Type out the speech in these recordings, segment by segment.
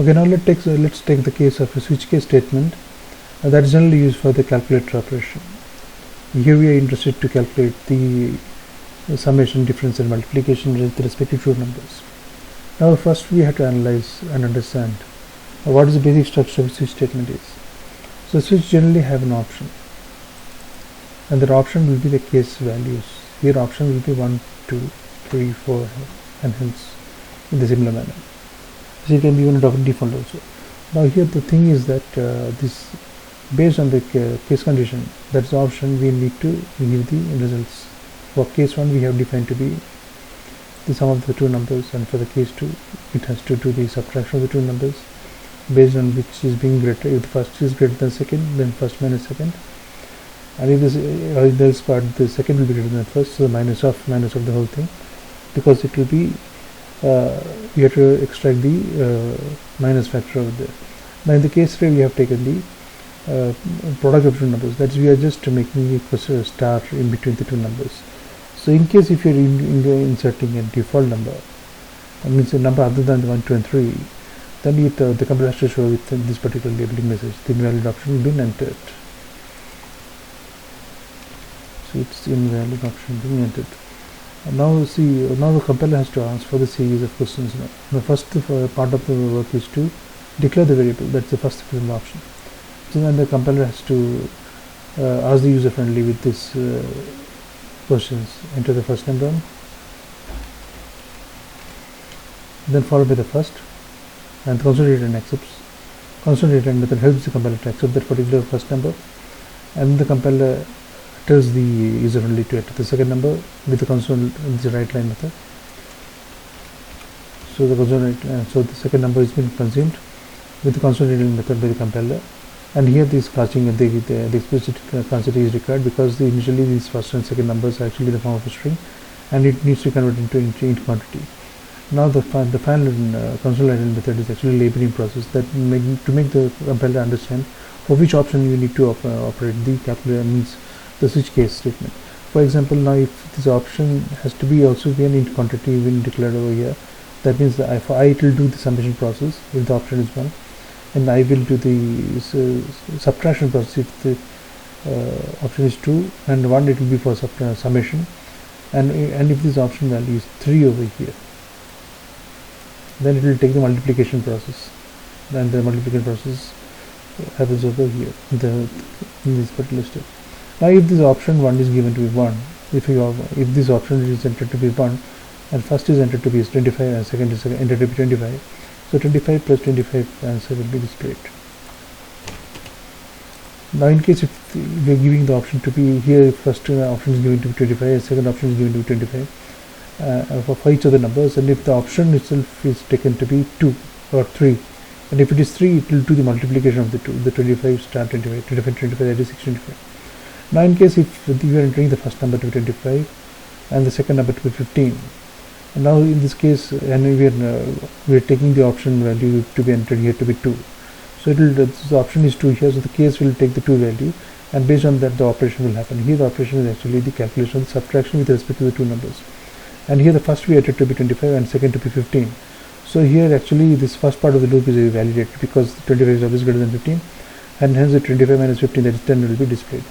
Okay, now let's take the case of a switch case statement that is generally used for the calculator operation. Here we are interested to calculate the summation, difference and multiplication with respect to two numbers. Now first we have to analyze and understand what is the basic structure of a switch statement is. So switch generally have an option, and that option will be the case values. Here option will be 1, 2, 3, 4 and hence in the similar manner. So it can be unit of default also. Now here the thing is that this based on the case condition, that's the option we need to give the results. For case 1 we have defined to be the sum of the two numbers, and for the case 2 it has to do the subtraction of the two numbers based on which is being greater. If the first is greater than second, then first minus second, and if this else part, the second will be greater than first, so the minus of the whole thing, because it will be you have to extract the minus factor over there. Now in the case 3 we have taken the product of two numbers, that is we are just making a star in between the two numbers. So in case if you are inserting a default number, that means a number other than the 1, 2 and 3, then the computer has to show with this particular labeling message the invalid option will be entered. So it's invalid option being entered. Now see, now the compiler has to answer for the series of questions. Now the first part of the work is to declare the variable, that's the first option. So then the compiler has to ask the user friendly with this questions. Enter the first number, then followed by the first, and the constant return accepts. Constant return method helps the compiler to accept that particular first number, and the compiler tells the user friendly to enter the second number with the constant the right line method. So the second number is being consumed with the constant return method by the compiler. And here this casting the explicit quantity is required because initially these first and second numbers are actually in the form of a string, and it needs to convert into int quantity. Now the final console identity method is actually labeling process that to make the compiler understand for which option you need to operate the calculator, means the switch case statement. For example, now if this option has to be also be an int quantity when declared over here, that means that for I it will do the summation process if the option is 1, and I will do the subtraction process if the option is 2, and 1 it will be for summation, and if this option value is 3 over here, then it will take the multiplication process, and the multiplication process happens over here in this particular step. Now if this option 1 is given to be 1, if this option is entered to be 1 and first is entered to be 25 and second is entered to be 25, so 25 plus 25 answer will be displayed. Now in case if we are giving the option to be here, first option is given to be 25 and second option is given to be 25 for each of the numbers, and if the option itself is taken to be 2 or 3, and if it is 3 it will do the multiplication of the 2, the 25 star 25, 25 25, that is 625. Now in case if we are entering the first number to be 25 and the second number to be 15, and now in this case, and we are taking the option value to be entered here to be 2, so the option is 2 here, so the case will take the 2 value, and based on that the operation will happen. Here the operation is actually the calculation of the subtraction with respect to the two numbers, and here the first we entered to be 25 and second to be 15. So here actually this first part of the loop is validated because 25 is always greater than 15, and hence the 25 minus 15, that is 10, will be displayed.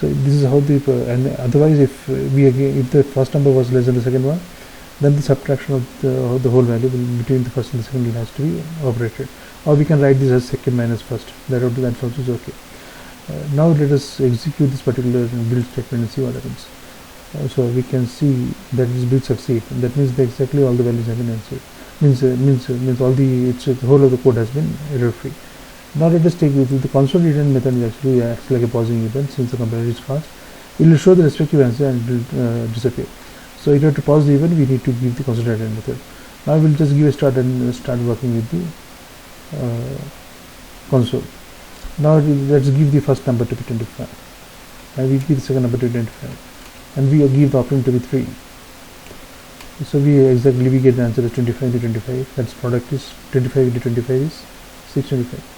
So this is how and otherwise if the first number was less than the second one, then the subtraction of the whole value between the first and the second has to be operated, or we can write this as second minus first. That also is okay. Now let us execute this particular build statement and see what happens. So we can see that this build succeed. That means that exactly all the values have been answered. Means all the whole of the code has been error free. Now let us take the console return method is actually acts like a pausing event. Since the compiler is fast, it will show the respective answer and it will disappear. So in order to pause the event, we need to give the console return method. Now we will just give a start and start working with the console. Now let's give the first number to be 25, and we give the second number to be 25, and we give the option to be 3. So we get the answer as 25 into 25. That's product is 25 into 25 is 625.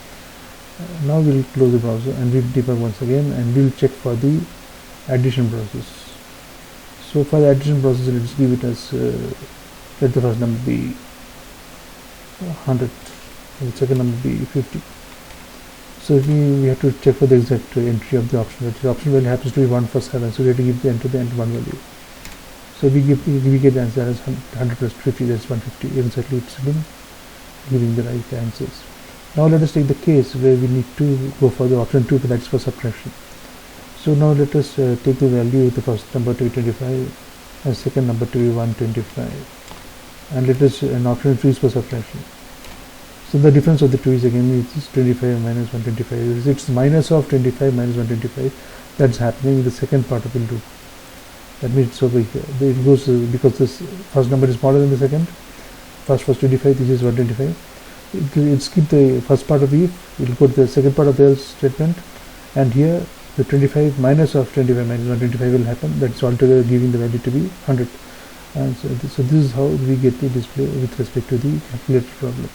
Now we will close the browser and we will debug once again, and we will check for the addition process. So for the addition process, let's give it as let the first number be 100. and the second number be 50. So we have to check for the exact entry of the option. The option value happens to be 1 for 7, so we have to give the enter the 1 value. So we get the answer as 100 plus 50, that's 150. Exactly, it's been giving the right answers. Now let us take the case where we need to go for the option 2, that's for subtraction. So now let us take the value of the first number to be 25 and second number to be 125, and let us an option 3 is for subtraction. So the difference of the two is again it is 25 minus 125. It's minus of 25 minus 125. That's happening in the second part of the loop. That means it's over here. It goes because this first number is smaller than the second. First was 25. This is 125. It skip the first part of the if. It will go to the second part of the else statement, and here the 25 minus of 25 minus 125 will happen. That's altogether giving the value to be 100. And so this is how we get the display with respect to the calculated problem.